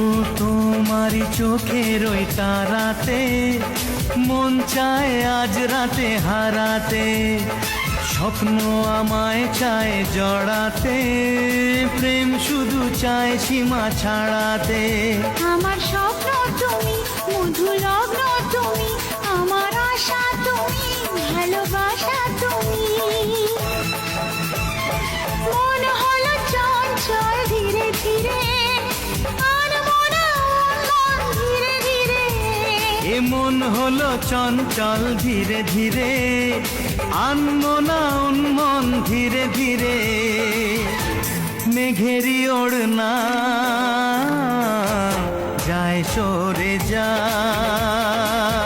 ও তোমারই চোখের ওই তারাতে মন চায় আজ রাতে হারাতে, স্বপ্ন আমায় চায় জড়াতে, প্রেম শুধু চায় সীমা ছাড়াতে। আমার স্বপ্ন তুমি, মধু লগ্ন তুমি, আমার আশা তুমি, ভালোবাসা তুমি। মন হলো চঞ্চল ধীরে ধীরে, আনমনা উন্মন ধীরে ধীরে। এ মন হলো চঞ্চল ধীরে ধীরে, আনমনা উন্মন ধীরে ধীরে। মেঘেরি ওড়না যায় সরে যায়।